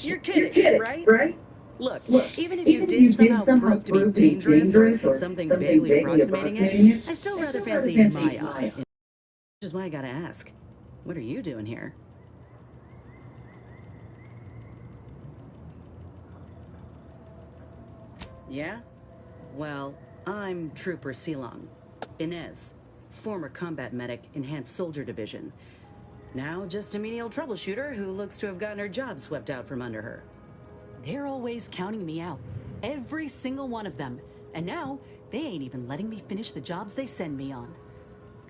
You're kidding, right? Look, even if you did somehow prove to be dangerous or something vaguely approximating it, I still rather fancy my odds. Which is why I gotta ask, what are you doing here? Yeah? Well, I'm Trooper Silong. Inez, former combat medic, Enhanced Soldier Division. Now just a menial troubleshooter who looks to have gotten her job swept out from under her. They're always counting me out. Every single one of them. And now, they ain't even letting me finish the jobs they send me on.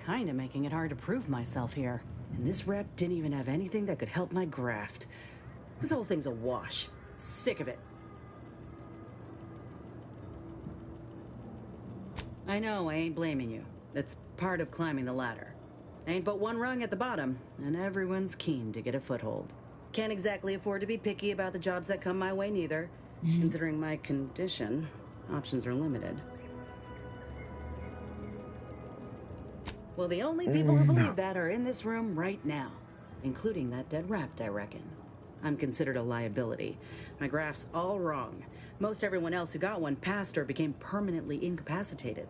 Kinda making it hard to prove myself here. And this rep didn't even have anything that could help my graft. This whole thing's a wash. Sick of it. I know, I ain't blaming you. That's part of climbing the ladder. Ain't but one rung at the bottom, and everyone's keen to get a foothold. Can't exactly afford to be picky about the jobs that come my way neither. Considering my condition, options are limited. Well, the only people who believe that are in this room right now, including that dead rapt, I reckon. I'm considered a liability. My graph's all wrong. Most everyone else who got one passed or became permanently incapacitated.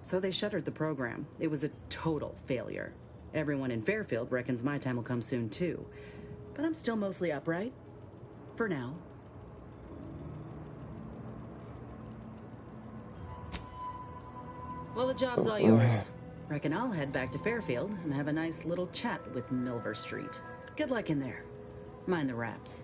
So they shuttered the program. It was a total failure. Everyone in Fairfield reckons my time will come soon too. But I'm still mostly upright. For now. Well, the job's all yours. Reckon I'll head back to Fairfield and have a nice little chat with Milver Street. Good luck in there. Mind the raps.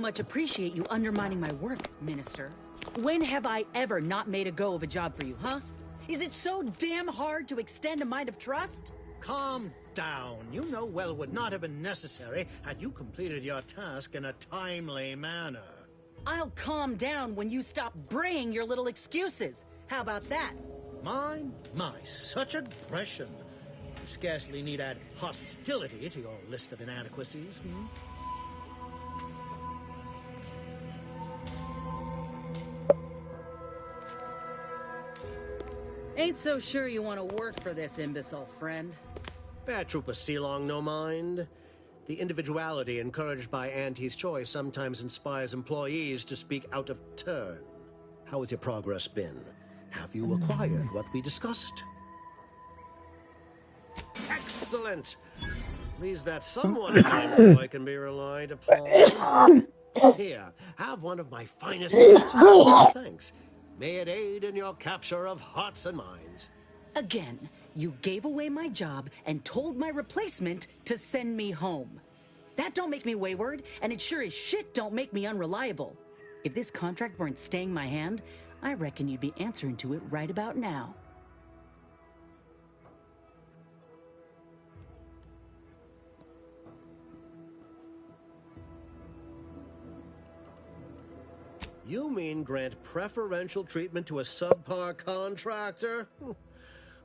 much appreciate you undermining my work, Minister. When have I ever not made a go of a job for you, huh? Is it so damn hard to extend a mind of trust? Calm down. You know well would not have been necessary had you completed your task in a timely manner. I'll calm down when you stop braying your little excuses. How about that? My, such aggression. I scarcely need add hostility to your list of inadequacies. Ain't so sure you want to work for this imbecile, friend. Bad Trooper Sealong, no mind. The individuality encouraged by Auntie's choice sometimes inspires employees to speak out of turn. How has your progress been? Have you acquired what we discussed? Excellent! Please that someone I employ can be relied upon. Here, have one of my finest suits. Thanks. May it aid in your capture of hearts and minds. Again, you gave away my job and told my replacement to send me home. That don't make me wayward, and it sure as shit don't make me unreliable. If this contract weren't staying my hand, I reckon you'd be answering to it right about now. You mean grant preferential treatment to a subpar contractor?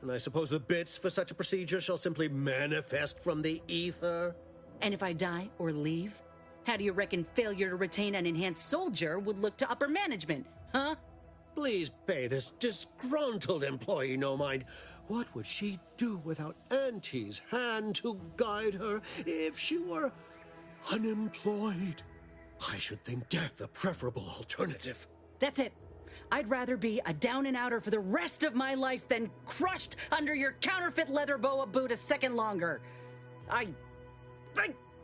And I suppose the bits for such a procedure shall simply manifest from the ether? And if I die or leave, how do you reckon failure to retain an enhanced soldier would look to upper management, huh? Please pay this disgruntled employee no mind. What would she do without Auntie's hand to guide her if she were unemployed? I should think death a preferable alternative. That's it. I'd rather be a down-and-outer for the rest of my life than crushed under your counterfeit leather boa boot a second longer. I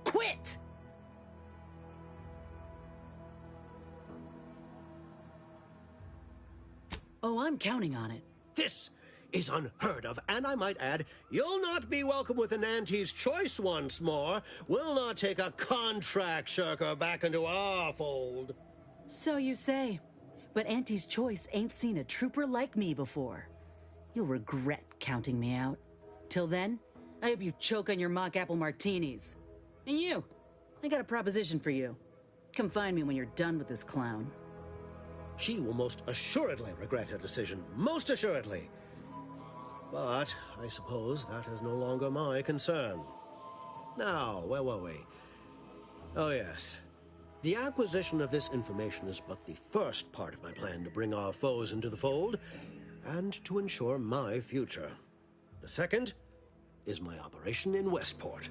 quit! Oh, I'm counting on it. This is unheard of, and I might add, you'll not be welcome with an Auntie's choice once more. We'll not take a contract shirker back into our fold. So you say. But Auntie's choice ain't seen a trooper like me before. You'll regret counting me out. Till then, I hope you choke on your mock apple martinis. And you, I got a proposition for you. Come find me when you're done with this clown. She will most assuredly regret her decision. Most assuredly. But I suppose that is no longer my concern. Now, where were we? Oh, yes. The acquisition of this information is but the first part of my plan to bring our foes into the fold and to ensure my future. The second is my operation in Westport.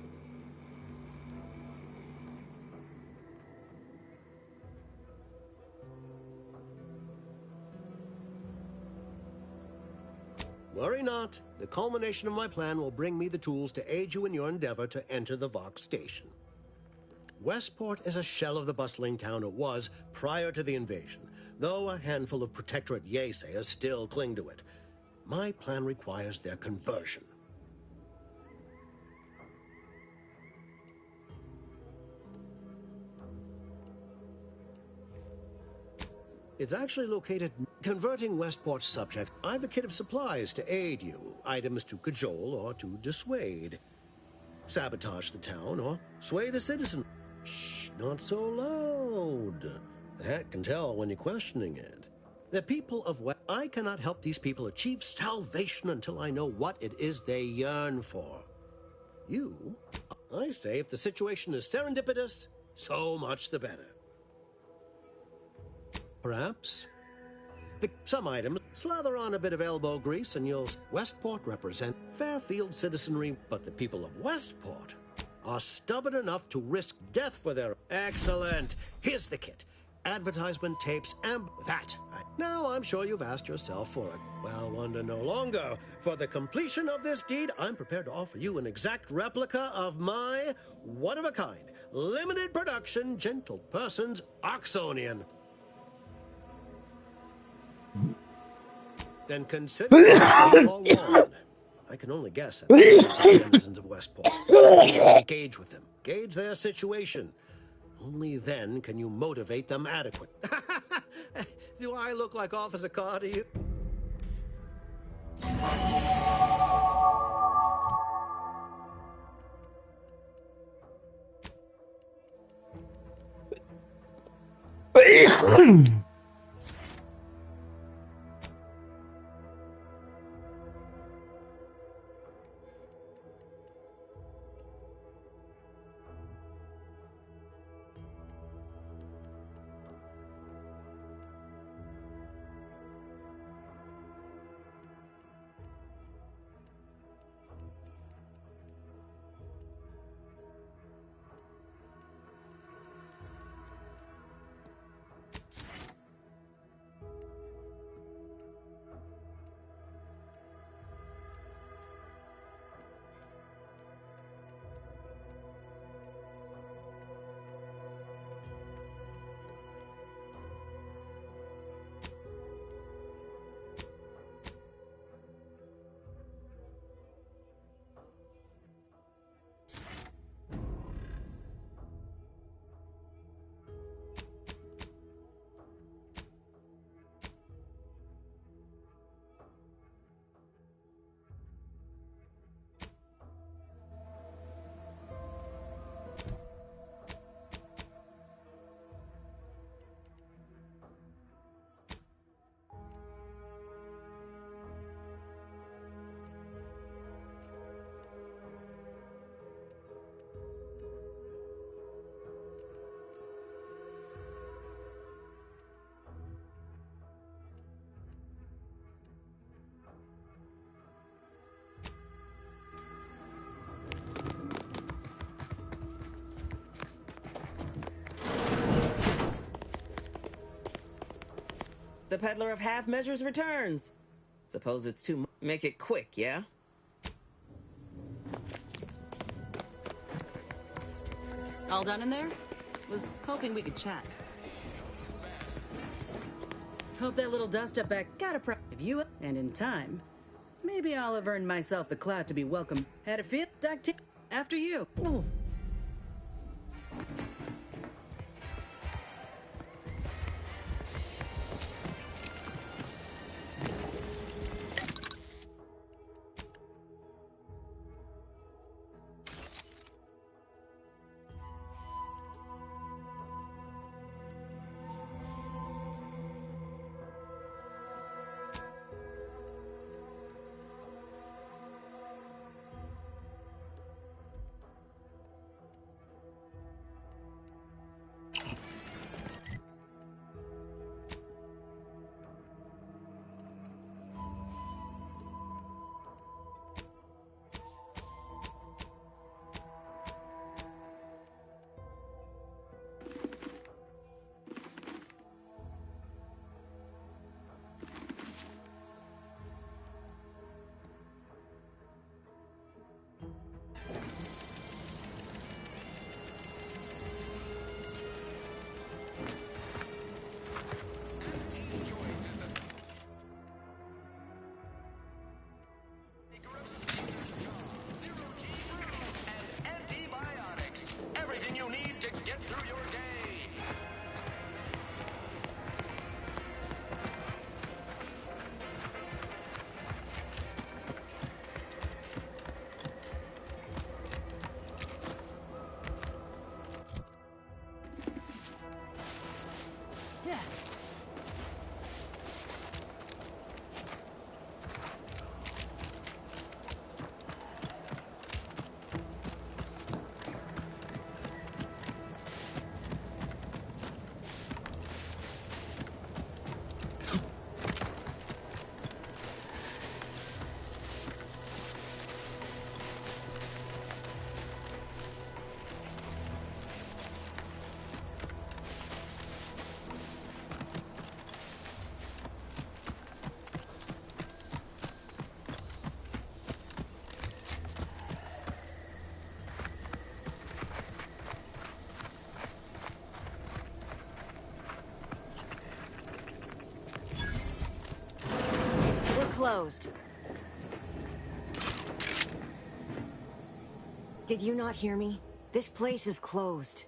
Worry not. The culmination of my plan will bring me the tools to aid you in your endeavor to enter the Vox station. Westport is a shell of the bustling town it was prior to the invasion, though a handful of Protectorate Yeasayers still cling to it. My plan requires their conversion. It's actually located. Converting Westport's subject, I've a kit of supplies to aid you, items to cajole or to dissuade. Sabotage the town or sway the citizen. Shh, not so loud. The hat can tell when you're questioning it. The people of I cannot help these people achieve salvation until I know what it is they yearn for. You, I say if the situation is serendipitous, so much the better. Perhaps some items slather on a bit of elbow grease and you'll... Westport represent Fairfield citizenry, but the people of Westport are stubborn enough to risk death for their... Excellent! Here's the kit. Advertisement tapes and that. Now I'm sure you've asked yourself for it. Well, wonder no longer. For the completion of this deed, I'm prepared to offer you an exact replica of my one-of-a-kind, limited production, gentle person's Oxonian. Then consider forewarned. I can only guess at the citizens of Westport. Just engage with them. Gauge their situation. Only then can you motivate them adequate. Do I look like Officer Carr to you? The peddler of half measures returns. Suppose it's too much. Make it quick, yeah? All done in there? Was hoping we could chat. Hope that little dust-up back got a if you and in time, maybe I'll have earned myself the clout to be welcome. Had a feel, Doc T. After you. Ooh. Closed. Did you not hear me? This place is closed.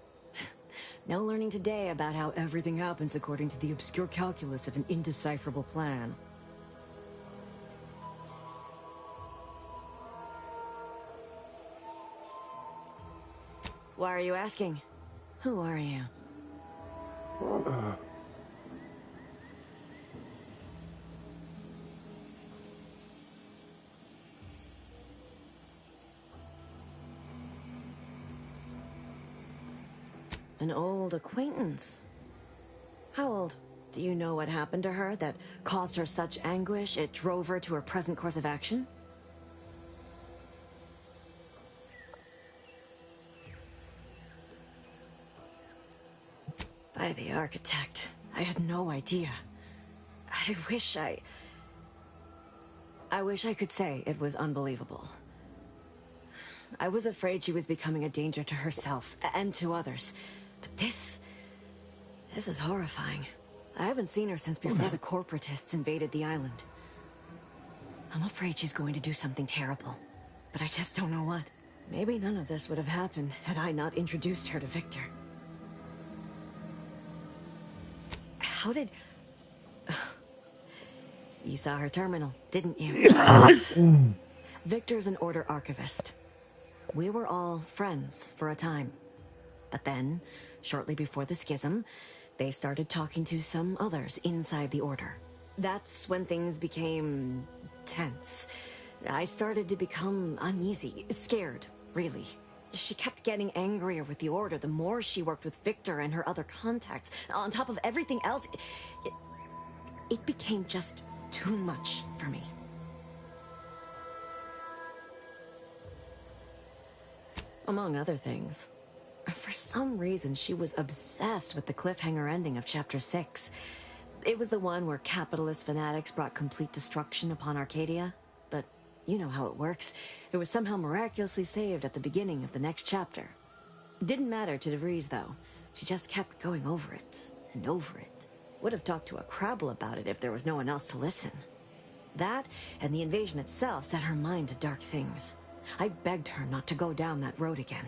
No learning today about how everything happens according to the obscure calculus of an indecipherable plan. Why are you asking? Who are you? An old acquaintance. How old? Do you know what happened to her that caused her such anguish it drove her to her present course of action? By the architect, I had no idea. I wish I could say it was unbelievable. I was afraid she was becoming a danger to herself and to others. But this is horrifying. I haven't seen her since before the corporatists invaded the island. I'm afraid she's going to do something terrible, but I just don't know what. Maybe none of this would have happened had I not introduced her to Victor. How did... You saw her terminal, didn't you? Victor's an Order archivist. We were all friends for a time. But then, shortly before the schism, they started talking to some others inside the Order. That's when things became tense. I started to become uneasy, scared, really. She kept getting angrier with the Order the more she worked with Victor and her other contacts. On top of everything else, it became just too much for me. Among other things. For some reason, she was obsessed with the cliffhanger ending of Chapter 6. It was the one where capitalist fanatics brought complete destruction upon Arcadia. But you know how it works. It was somehow miraculously saved at the beginning of the next chapter. Didn't matter to DeVries, though. She just kept going over it and over it. Would have talked to a Crabble about it if there was no one else to listen. That, and the invasion itself, set her mind to dark things. I begged her not to go down that road again.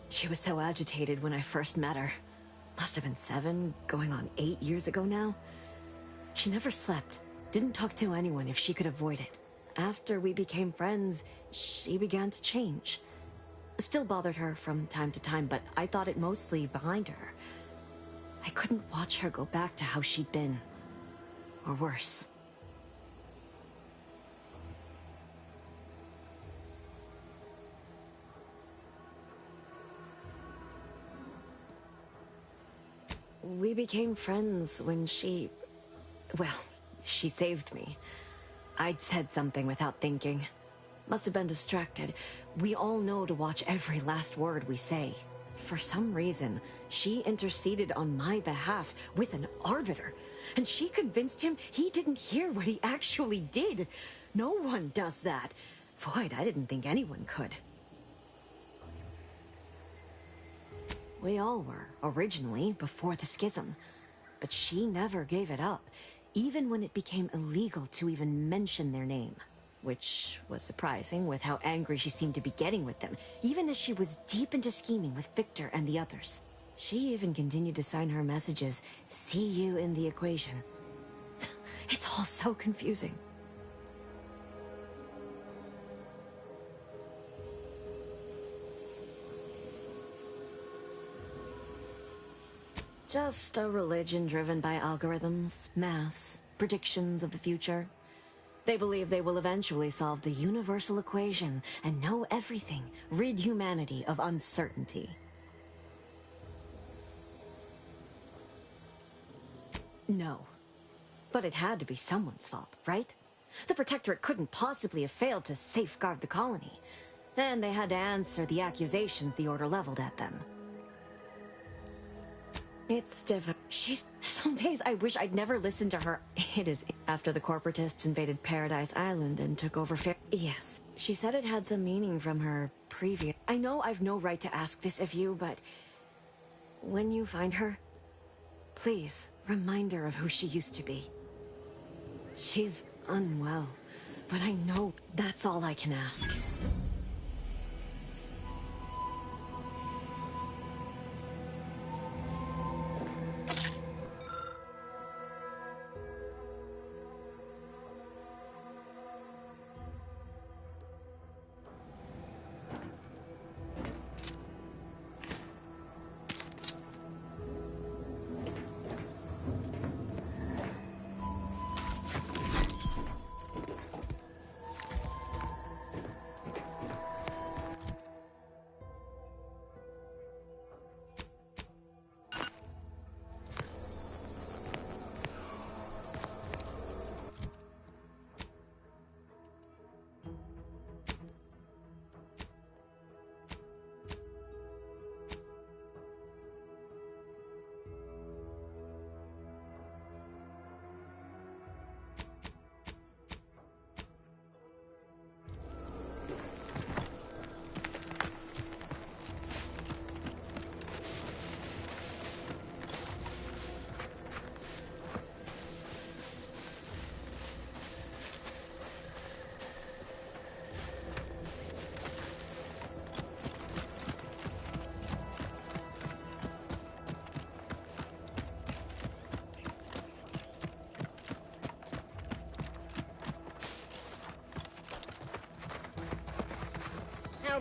She was so agitated when I first met her. Must have been 7, going on 8 years ago now. She never slept, didn't talk to anyone if she could avoid it. After we became friends, she began to change. Still bothered her from time to time, but I thought it mostly behind her. I couldn't watch her go back to how she'd been. Or worse. We became friends when she... Well, she saved me. I'd said something without thinking. Must have been distracted. We all know to watch every last word we say. For some reason, she interceded on my behalf with an arbiter. And she convinced him he didn't hear what he actually did. No one does that. Void, I didn't think anyone could. We all were, originally, before the schism. But she never gave it up, even when it became illegal to even mention their name. Which was surprising with how angry she seemed to be getting with them, even as she was deep into scheming with Victor and the others. She even continued to sign her messages, "See you in the equation." It's all so confusing. Just a religion driven by algorithms, maths, predictions of the future. They believe they will eventually solve the universal equation and know everything, rid humanity of uncertainty. No. But it had to be someone's fault, right? The Protectorate couldn't possibly have failed to safeguard the colony. Then they had to answer the accusations the Order leveled at them. It's difficult. Some days I wish I'd never listened to her. It is after the corporatists invaded Paradise Island and took over Yes. She said it had some meaning from her previous... I know I've no right to ask this of you, but... when you find her, please remind her of who she used to be. She's unwell, but I know that's all I can ask.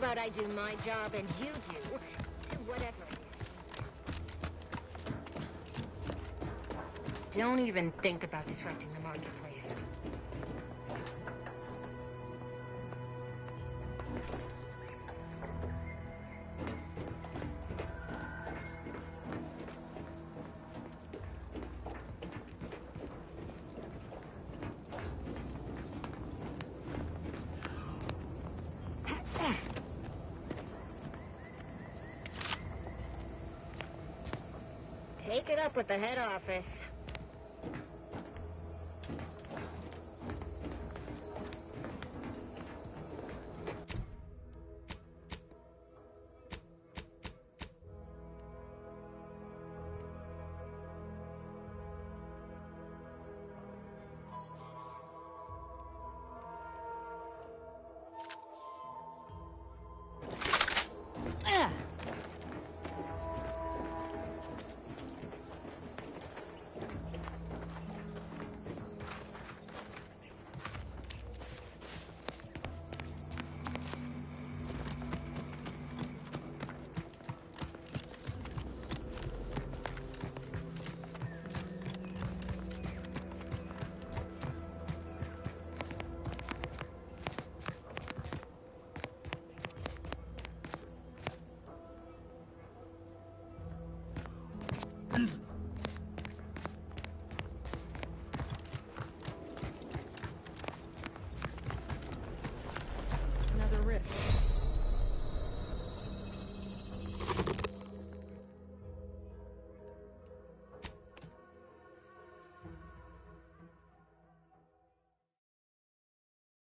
about I do my job and you do whatever it is. Don't even think about disrupting the marketplace. Take it up with the head office.